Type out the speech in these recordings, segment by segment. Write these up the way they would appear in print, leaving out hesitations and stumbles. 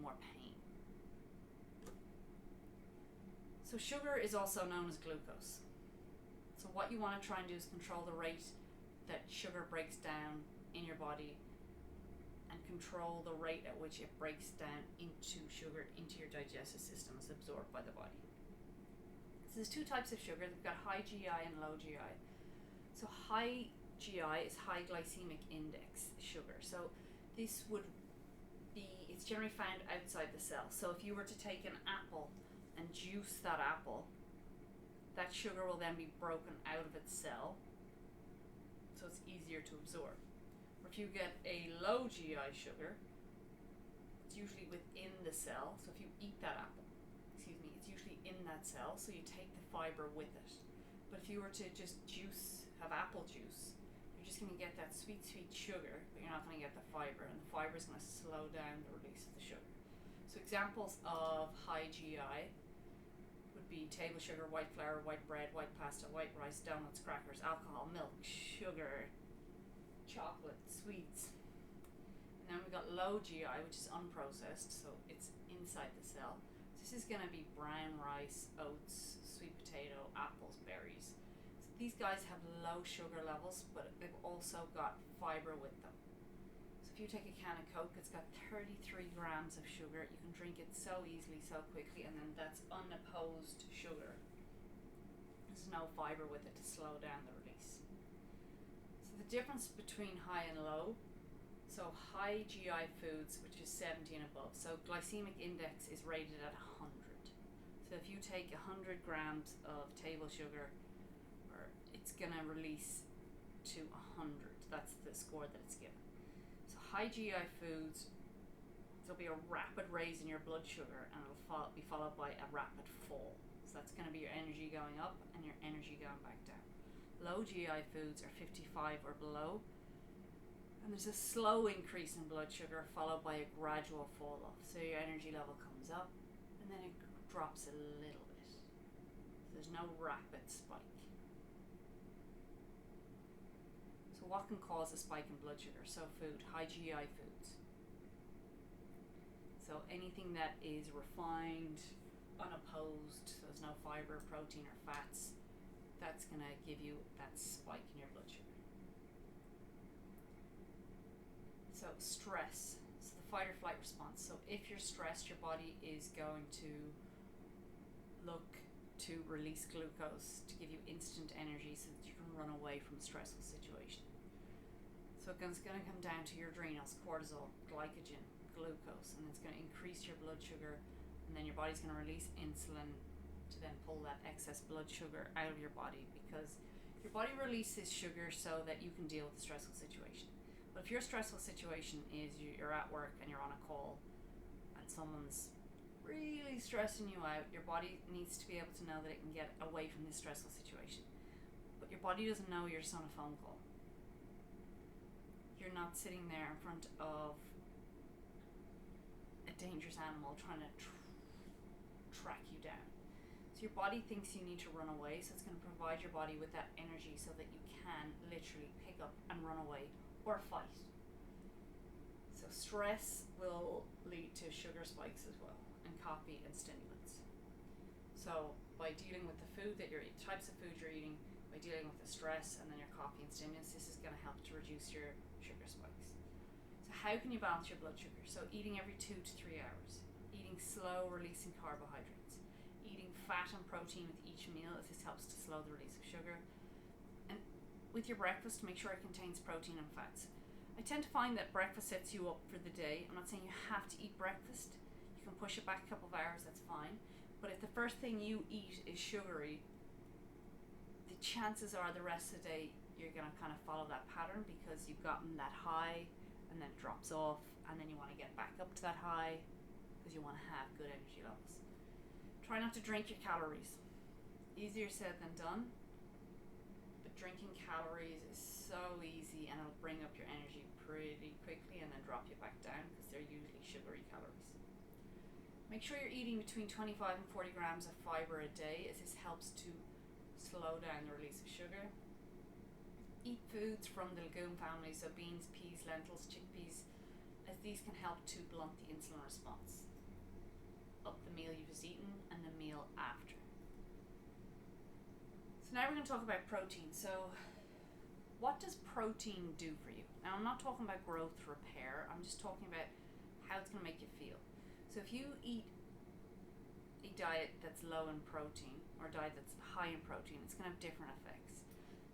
more pain. So sugar is also known as glucose. So what you want to try and do is control the rate that sugar breaks down in your body and control the rate at which it breaks down into sugar, into your digestive system, is absorbed by the body. So there's two types of sugar. They've got high GI and low GI. So high GI is high glycemic index sugar. So this would be, it's generally found outside the cell. So if you were to take an apple and juice that apple, that sugar will then be broken out of its cell, so it's easier to absorb. Or if you get a low GI sugar, it's usually within the cell. So if you eat that apple, it's usually in that cell, so you take the fiber with it. But if you were to just have apple juice, you're just going to get that sweet sugar, but you're not going to get the fiber, and the fiber is going to slow down the release of the sugar. So examples of high GI would be table sugar, white flour, white bread, white pasta, white rice, donuts, crackers, alcohol, milk, sugar, chocolate, sweets. And then we've got low GI, which is unprocessed, so it's inside the cell. This is going to be brown rice, oats, sweet potato, apples, berries. So these guys have low sugar levels, but they've also got fiber with them. So if you take a can of Coke, it's got 33 grams of sugar. You can drink it so easily, so quickly, and then that's unopposed sugar. There's no fiber with it to slow down the release. So the difference between high and low, so high GI foods, which is 70 and above, so glycemic index is rated at 100. So if you take 100 grams of table sugar, it's going to release to 100. That's the score that it's given. So high GI foods, there'll be a rapid raise in your blood sugar, and it'll be followed by a rapid fall. So that's going to be your energy going up and your energy going back down. Low GI foods are 55 or below, and there's a slow increase in blood sugar followed by a gradual fall off. So your energy level comes up and then it drops a little bit. So there's no rapid spike. So what can cause a spike in blood sugar? So food, high GI foods. So anything that is refined, unopposed, so there's no fiber, protein or fats, that's going to give you that spike in your blood sugar. So stress, so the fight or flight response. So if you're stressed, your body is going to look to release glucose to give you instant energy so that you can run away from a stressful situation. So it's going to come down to your adrenals, cortisol, glycogen, glucose, and it's going to increase your blood sugar, and then your body's going to release insulin to then pull that excess blood sugar out of your body, because your body releases sugar so that you can deal with the stressful situation. But if your stressful situation is you're at work and you're on a call and someone's really stressing you out, your body needs to be able to know that it can get away from this stressful situation. But your body doesn't know you're just on a phone call. You're not sitting there in front of a dangerous animal trying to track you down. So your body thinks you need to run away, so it's going to provide your body with that energy so that you can literally pick up and run away or fight. So stress will lead to sugar spikes as well, and coffee and stimulants. So by dealing with the food that you're eating, types of food you're eating, by dealing with the stress and then your coffee and stimulants, this is going to help to reduce your sugar spikes. So how can you balance your blood sugar? So eating every 2 to 3 hours, eating slow releasing carbohydrates, eating fat and protein with each meal, as this helps to slow the release of sugar. And with your breakfast, make sure it contains protein and fats. I tend to find that breakfast sets you up for the day. I'm not saying you have to eat breakfast. You can push it back a couple of hours, that's fine. But if the first thing you eat is sugary, the chances are the rest of the day you're going to kind of follow that pattern, because you've gotten that high and then it drops off, and then you want to get back up to that high because you want to have good energy levels. Try not to drink your calories. Easier said than done. Drinking calories is so easy, and it'll bring up your energy pretty quickly and then drop you back down, because they're usually sugary calories. Make sure you're eating between 25 and 40 grams of fiber a day, as this helps to slow down the release of sugar. Eat foods from the legume family, so beans, peas, lentils, chickpeas, as these can help to blunt the insulin response. of the meal you've just eaten and the meal after. So now we're going to talk about protein. So what does protein do for you? Now I'm not talking about growth repair, I'm just talking about how it's going to make you feel. So if you eat a diet that's low in protein or a diet that's high in protein, it's going to have different effects.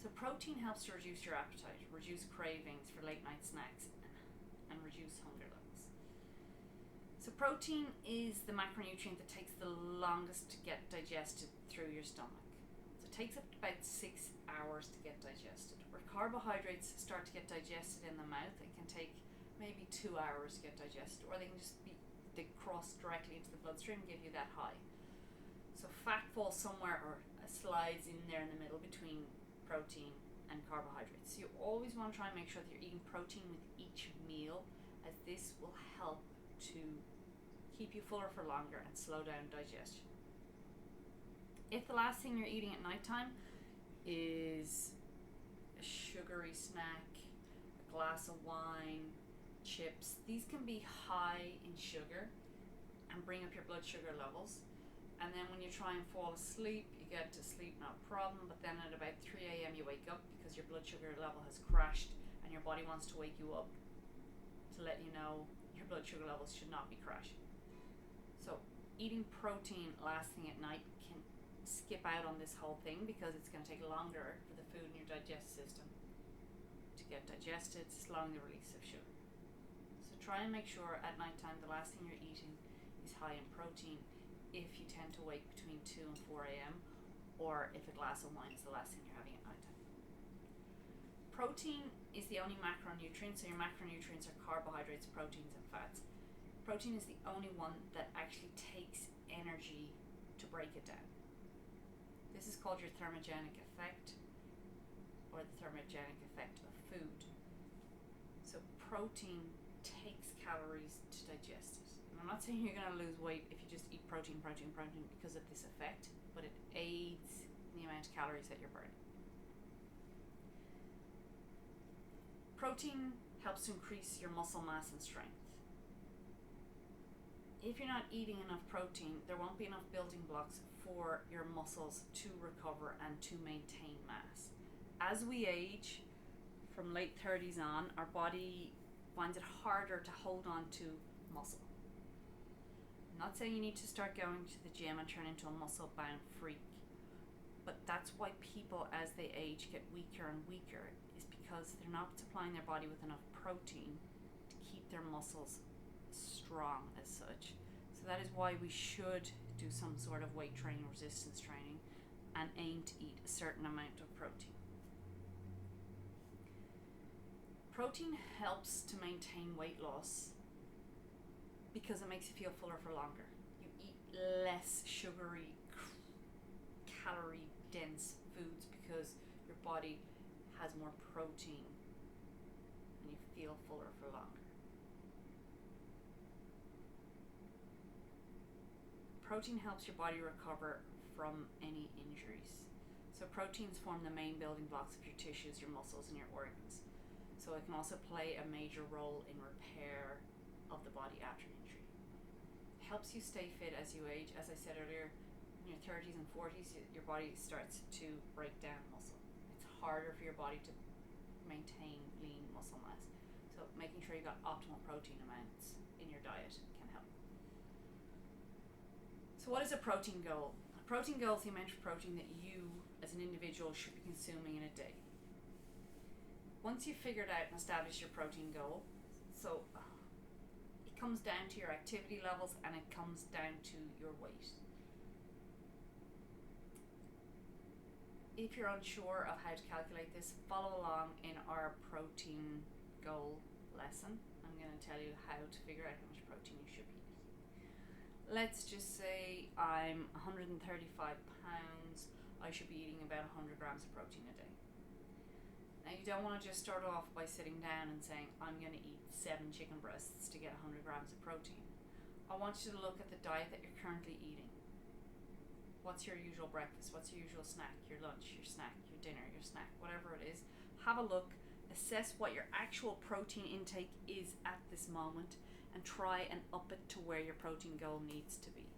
So protein helps to reduce your appetite, reduce cravings for late night snacks, and reduce hunger levels. So protein is the macronutrient that takes the longest to get digested through your stomach. So it takes about 6 hours to get digested. Where carbohydrates start to get digested in the mouth, it can take maybe 2 hours to get digested, or they cross directly into the bloodstream and give you that high. So fat falls somewhere or slides in there in the middle between protein and carbohydrates. So you always want to try and make sure that you're eating protein with each meal, as this will help to keep you fuller for longer and slow down digestion. If the last thing you're eating at nighttime is a sugary snack, a glass of wine, chips, these can be high in sugar and bring up your blood sugar levels. And then when you try and fall asleep, you get to sleep, no problem, but then at about 3 a.m. you wake up because your blood sugar level has crashed and your body wants to wake you up to let you know your blood sugar levels should not be crashing. So eating protein last thing at night can skip out on this whole thing because it's going to take longer for the food in your digestive system to get digested, slowing the release of sugar. So try and make sure at nighttime the last thing you're eating is high in protein if you tend to wake between 2 and 4 a.m. or if a glass of wine is the last thing you're having at nighttime. Protein is the only macronutrient, so your macronutrients are carbohydrates, proteins, and fats. Protein is the only one that actually takes energy to break it down. This is called your thermogenic effect, or the thermogenic effect of food. So protein takes calories to digest it. And I'm not saying you're going to lose weight if you just eat protein because of this effect, but it aids in the amount of calories that you're burning. Protein helps to increase your muscle mass and strength. If you're not eating enough protein, there won't be enough building blocks for your muscles to recover and to maintain mass. As we age, from late 30s on, our body finds it harder to hold on to muscle. I'm not saying you need to start going to the gym and turn into a muscle-bound freak, but that's why people, as they age, get weaker and weaker, is because they're not supplying their body with enough protein to keep their muscles strong as such. So that is why we should do some sort of weight training, resistance training, and aim to eat a certain amount of protein. Protein helps to maintain weight loss because it makes you feel fuller for longer. You eat less sugary, calorie dense foods because your body has more protein and you feel fuller for longer. Protein helps your body recover from any injuries. So proteins form the main building blocks of your tissues, your muscles, and your organs. So it can also play a major role in repair of the body after injury. It helps you stay fit as you age. As I said earlier, in your 30s and 40s, your body starts to break down muscle. It's harder for your body to maintain lean muscle mass. So making sure you've got optimal protein amounts in your diet can help. So what is a protein goal? A protein goal is the amount of protein that you as an individual should be consuming in a day. Once you've figured out and established your protein goal, so it comes down to your activity levels and it comes down to your weight. If you're unsure of how to calculate this, follow along in our protein goal lesson. I'm going to tell you how to figure out how much protein you should be eating. Let's just say I'm 135 pounds. I should be eating about 100 grams of protein a day. Now you don't want to just start off by sitting down and saying, I'm going to eat 7 chicken breasts to get 100 grams of protein. I want you to look at the diet that you're currently eating. What's your usual breakfast? What's your usual snack? Your lunch, your snack, your dinner, your snack, whatever it is. Have a look, assess what your actual protein intake is at this moment, and try and up it to where your protein goal needs to be.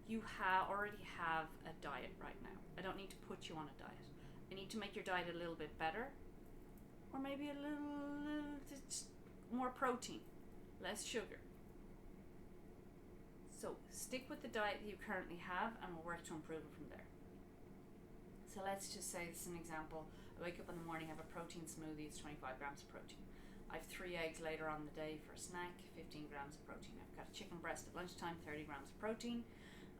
you already have a diet right now. I don't need to put you on a diet. I need to make your diet a little bit better, or maybe a little more protein, less sugar. So stick with the diet that you currently have, and we'll work to improve it from there. So let's just say this is an example. I wake up in the morning, have a protein smoothie, it's 25 grams of protein. I have 3 eggs later on in the day for a snack, 15 grams of protein. I've got a chicken breast at lunchtime, 30 grams of protein.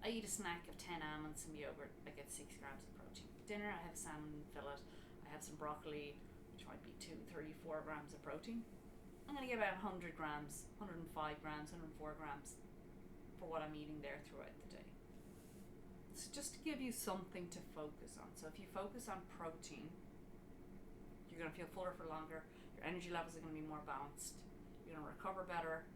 I eat a snack of 10 almonds, some yogurt, I get 6 grams of protein. Dinner, I have a salmon fillet, I have some broccoli, which might be 34 grams of protein. I'm going to get about 100 grams, 105 grams, 104 grams for what I'm eating there throughout the day. So just to give you something to focus on. So if you focus on protein, you're going to feel fuller for longer, your energy levels are going to be more balanced, you're going to recover better,